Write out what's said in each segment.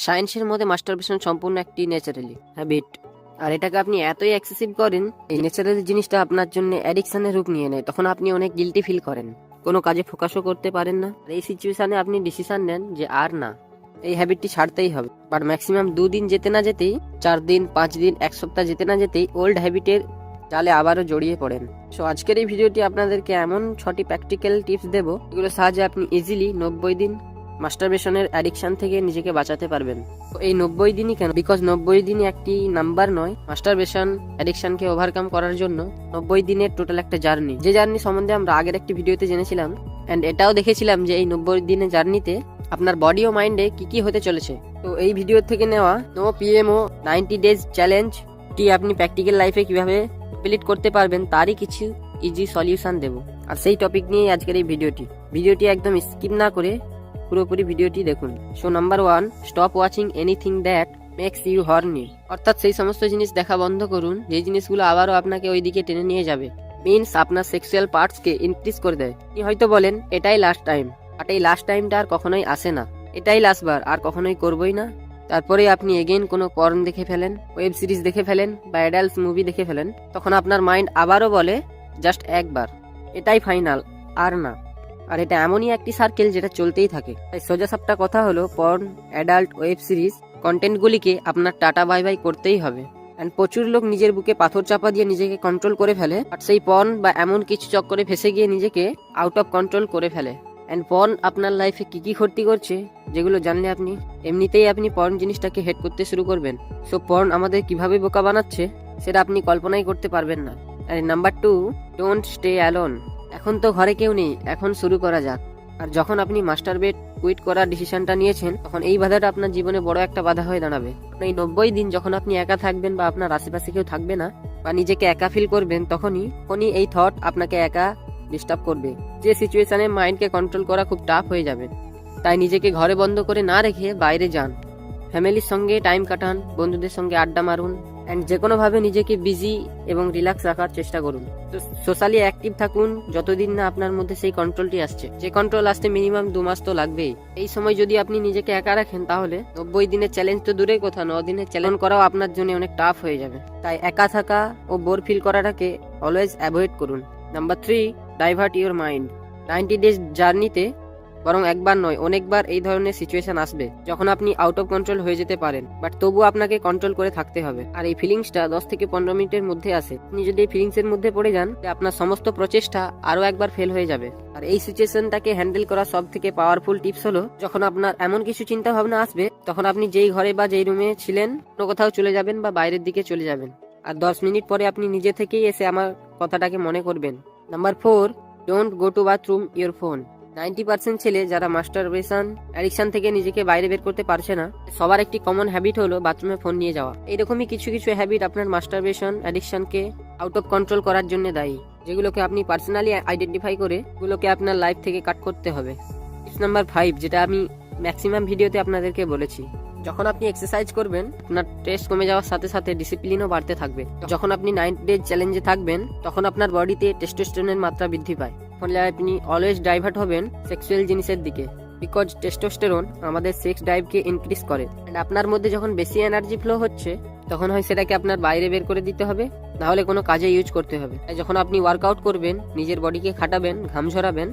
সায়েন্সের মধ্যে মাস্টারবেশন সম্পূর্ণ একটি ন্যাচারালি হ্যাবিট, আর এটাকে আপনি এতই এক্সেসিভ করেন, এই ন্যাচারালি জিনিসটা আপনার জন্য অ্যাডিকশনের রূপ নিয়ে নেয়। তখন আপনি অনেক গিল্টি ফিল করেন, কোনো কাজে ফোকাসও করতে পারেন না। এই সিচুয়েশনে আপনি ডিসিশন নেন যে আর না, এই হ্যাবিটটি ছাড়তেই হবে। বাট ম্যাক্সিমাম 2 দিন যেতে না যেতেই, 4 দিন, 5 দিন, 1 সপ্তাহ যেতে না যেতেই ওল্ড হ্যাবিটের জালে আবারও জড়িয়ে পড়েন। সো আজকের এই ভিডিওটি আপনাদেরকে এমন 6টি প্র্যাকটিক্যাল টিপস দেবো, এগুলোর সাহায্যে আপনি ইজিলি 90 দিন মাস্টারবেশনের অ্যাডিকশন থেকে নিজেকে বাঁচাতে পারবেন। তো এই 90 দিনই কেন? বিকজ 90 দিনই একটি নাম্বার নয়, মাস্টারবেশন অ্যাডিকশনকে ওভারকাম করার জন্য 90 দিনের টোটাল একটা জার্নি। যে জার্নি সম্বন্ধে আমরা আগের একটি ভিডিওতে জেনেছিলাম, অ্যান্ড এটাও দেখেছিলাম যে এই 90 দিনের জার্নিতে আপনার বডি ও মাইন্ডে কি কি হতে চলেছে। তো এই ভিডিও থেকে নেওয়া নো পিএমও 90 ডেজ চ্যালেঞ্জটি আপনি প্র্যাকটিক্যাল লাইফে কিভাবে কমপ্লিট করতে পারবেন তারই কিছু ইজি সলিউশন দেবো, আর সেই টপিক নিয়ে আজকের এই ভিডিওটি একদম স্কিপ না করে পুরোপুরি ভিডিওটি দেখুন। So number 1, stop watching anything that makes you horny. অর্থাৎ সেই সমস্ত জিনিস দেখা বন্ধ করুন যে জিনিসগুলো আবারও আপনাকে ওই দিকে টেনে নিয়ে যাবে, মিনস আপনার সেক্সুয়াল পার্টসকে ইনক্রিজ করে দেয়। আপনি হয়তো বলেন এটাই লাস্ট টাইম, বাট এই লাস্ট টাইমটা আর কখনোই আসে না, এটাই লাস্ট বার, আর কখনোই করবোই না। তারপরে আপনি এগেইন কোনো পর্ন দেখে ফেলেন, ওয়েব সিরিজ দেখে ফেলেন বা অ্যাডাল্ট মুভি দেখে ফেলেন, তখন আপনার মাইন্ড আবারও বলে জাস্ট একবার, এটাই ফাইনাল, আর না। আর এটা এমনই একটি সার্কেল যেটা চলতেই থাকে। তাই সোজা সাপটা কথা হলো, পর্ন, অ্যাডাল্ট, ওয়েব সিরিজ কন্টেন্টগুলিকে আপনার টাটা বাই বাই করতেই হবে। অ্যান্ড প্রচুর লোক নিজের বুকে পাথর চাপা দিয়ে নিজেকে কন্ট্রোল করে ফেলে, আর সেই পর্ন বা এমন কিছু চক্করে ফেসে গিয়ে নিজেকে আউট অফ কন্ট্রোল করে ফেলে। অ্যান্ড পর্ন আপনার লাইফে কি কি ক্ষতি করছে, যেগুলো জানলে আপনি এমনিতেই পর্ন জিনিসটাকে হেড করতে শুরু করবেন। সো পর্ন আমাদের কিভাবে বোকা বানাচ্ছে সেটা আপনি কল্পনাই করতে পারবেন না। আর নাম্বার 2, ডোন্ট স্টে অ্যালোন। এখন তো ঘরে কেউ নেই, এখন শুরু করা যাক। আর যখন আপনি মাস্টারবেট কুইট করার ডিসিশনটা নিয়েছেন, তখন এই বাধাটা আপনার জীবনে বড় একটা বাধা হয়ে দাঁড়াবে। এই 90 দিন যখন আপনি একা থাকবেন বা আপনার আশেপাশে কেউ থাকবে না, বা নিজেকে একা ফিল করবেন, তখনই এই থট আপনাকে একা ডিস্টার্ব করবে, যে সিচুয়েশনে মাইন্ডকে কন্ট্রোল করা খুব টাফ হয়ে যাবে। তাই নিজেকে ঘরে বন্ধ করে না রেখে বাইরে যান, ফ্যামিলির সঙ্গে টাইম কাটান, বন্ধুদের সঙ্গে আড্ডা মারুন, অ্যান্ড যে কোনোভাবে নিজেকে বিজি এবং রিল্যাক্স রাখার চেষ্টা করুন। তো সোশ্যালি অ্যাক্টিভ থাকুন যতদিন না আপনার মধ্যে সেই কন্ট্রোলটি আসছে, যে কন্ট্রোল আসতে মিনিমাম 2 মাস তো লাগবেই। এই সময় যদি আপনি নিজেকে একা রাখেন, তাহলে 90 দিনের চ্যালেঞ্জ তো দূরের কথা, 9 দিনের চ্যালেঞ্জ করাও আপনার জন্য অনেক টাফ হয়ে যাবে। তাই একা থাকা ও বোর ফিল করাটাকে অলওয়েজ অ্যাভয়েড করুন। Number 3, divert your mind. 90 days জার্নিতে বরং একবার নয়, অনেকবার এই ধরনের সিচুয়েশন আসবে যখন আপনি আউট অফ কন্ট্রোল হয়ে যেতে পারেন, বাট তবুও আপনাকে কন্ট্রোল করে থাকতে হবে। আর এই ফিলিংসটা 10 থেকে 15 মিনিটের মধ্যে আসে। আপনি যদি এই ফিলিংসের মধ্যে পড়ে যান, আপনার সমস্ত প্রচেষ্টা আরো একবার ফেল হয়ে যাবে। আর এই সিচুয়েশনটাকে হ্যান্ডেল করা সব থেকে পাওয়ারফুল টিপস হলো, যখন আপনার এমন কিছু চিন্তা ভাবনা আসবে, তখন আপনি যেই ঘরে বা যেই রুমে ছিলেন অন্য কোথাও চলে যাবেন বা বাইরের দিকে চলে যাবেন, আর 10 মিনিট পরে আপনি নিজে থেকেই এসে আমার কথাটাকে মনে করবেন। Number 4, don't go to bathroom your phone. 90% ছেলে যারা মাস্টারবেশন অ্যাডিকশন থেকে নিজেকে বাইরে বের করতে পারছে না, সবার একটি কমন হ্যাবিট হলো বাথরুমে ফোন নিয়ে যাওয়া। এইরকমই কিছু কিছু হ্যাবিট আপনার মাস্টারবেশন অ্যাডিকশনকে আউট অফ কন্ট্রোল করার জন্য দায়ী, যেগুলোকে আপনি পার্সোনালি আইডেন্টিফাই করে এগুলোকে আপনার লাইফ থেকে কাট করতে হবে। টিপস নাম্বার 5, যেটা আমি ম্যাক্সিমাম ভিডিওতে আপনাদেরকে বলেছি, যখন আপনি এক্সারসাইজ করবেন, আপনার স্ট্রেস কমে যাওয়ার সাথে সাথে ডিসিপ্লিনও বাড়তে থাকবে। যখন আপনি 90 ডেজ চ্যালেঞ্জে থাকবেন, তখন আপনার বডিতে টেস্টোস্টেরনের মাত্রা বৃদ্ধি পায়, ফলে আপনি অলওয়েজ ডাইভার্ট হবেন সেক্সুয়াল জিনিসের দিকে। বিকজ টেস্টোস্টেরন আমাদের সেক্স ড্রাইভকে ইনক্রিজ করে, এন্ড আপনার মধ্যে যখন বেশি এনার্জি ফ্লো হচ্ছে, তখন হয় সেটাকে আপনার বাইরে বের করে দিতে হবে, না হলে কোনো কাজে ইউজ করতে হবে। তাই যখন আপনি ওয়ার্কআউট করবেন, নিজের বডিকে খাটাবেন, ঘাম ঝরাবেন,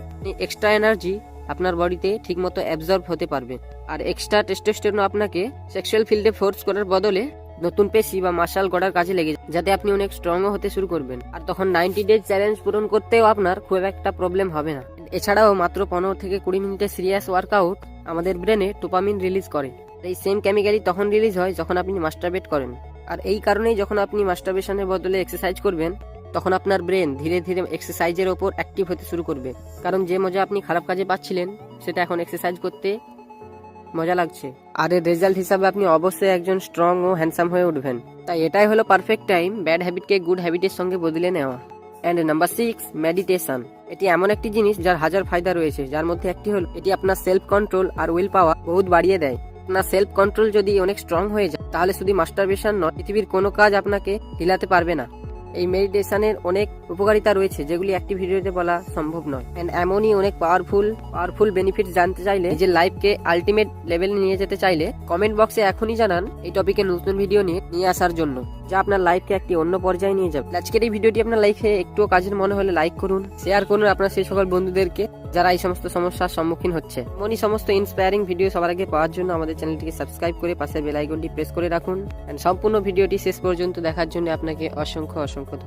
এক্সট্রা এনার্জি আপনার বডিতে ঠিকমতো অ্যাবজর্ব হতে পারবে। আর এক্সট্রা টেস্টোস্টেরন আপনাকে সেক্সুয়াল ফিল্ডে ফোর্স করার বদলে নতুন পেশি বা মাসাল গড়ার কাজে লেগে যায়, যাতে আপনি অনেক স্ট্রংও হতে শুরু করবেন। আর তখন 90 ডেজ চ্যালেঞ্জ পূরণ করতেও আপনার খুব একটা প্রবলেম হবে না। এছাড়াও মাত্র 15 থেকে 20 মিনিটের সিরিয়াস ওয়ার্কআউট আমাদের ব্রেনে ডোপামিন রিলিজ করে। এই সেম কেমিক্যালি তখন রিলিজ হয় যখন আপনি মাস্টারবেট করেন। আর এই কারণেই যখন আপনি মাস্টারবেশনের বদলে এক্সারসাইজ করবেন, তখন আপনার ব্রেন ধীরে ধীরে এক্সারসাইজের ওপর অ্যাক্টিভ হতে শুরু করবে, কারণ যে মজা আপনি খারাপ কাজে পাচ্ছিলেন, সেটা এখন এক্সারসাইজ করতে মজা লাগছে। আর এর রেজাল্ট হিসাবে আপনি অবশ্যই একজন স্ট্রং ও হ্যান্ডসাম হয়ে উঠবেন। তাই এটাই হলো পারফেক্ট টাইম ব্যাড হ্যাবিটকে গুড হ্যাবিটের সঙ্গে বদলে নেওয়া। And number 6, meditation. এটি এমন একটি জিনিস যার হাজার ফায়দা রয়েছে, যার মধ্যে একটি হলো এটি আপনার সেলফ কন্ট্রোল আর উইল পাওয়ার বহুত বাড়িয়ে দেয়। আপনার সেলফ কন্ট্রোল যদি অনেক স্ট্রং হয়ে যায়, তাহলে শুধু মাস্টারবেশন নয়, পৃথিবীর কোনো কাজ আপনাকে হিলাতে পারবে না। এই মেডিটেশনের অনেক উপকারিতা রয়েছে যেগুলি একটি ভিডিওতে বলা সম্ভব নয়। এন্ড এমনই অনেক পাওয়ারফুল বেনিফিট জানতে চাইলে, নিজের লাইফকে আলটিমেট লেভেলে নিয়ে যেতে চাইলে কমেন্ট বক্সে এখনই জানান এই টপিকে নতুন ভিডিও নিয়ে আসার জন্য, যা আপনার লাইফকে একটি অন্য পর্যায়ে নিয়ে যাবে। আজকের এই ভিডিওটি আপনার লাইফে একটু কাজের মনে হলে লাইক করুন, শেয়ার করুন আপনার সেই সকল বন্ধুদেরকে যারা এই সমস্ত সমস্যার সম্মুখীন হচ্ছে। এমনই সমস্ত ইন্সপায়ারিং ভিডিও সবার আগে পাওয়ার জন্য আমাদের চ্যানেলটিকে সাবস্ক্রাইব করে পাশের বেল আইকনটি প্রেস করে রাখুন। সম্পূর্ণ ভিডিওটি শেষ পর্যন্ত দেখার জন্য আপনাকে অসংখ্য ধন্যবাদ।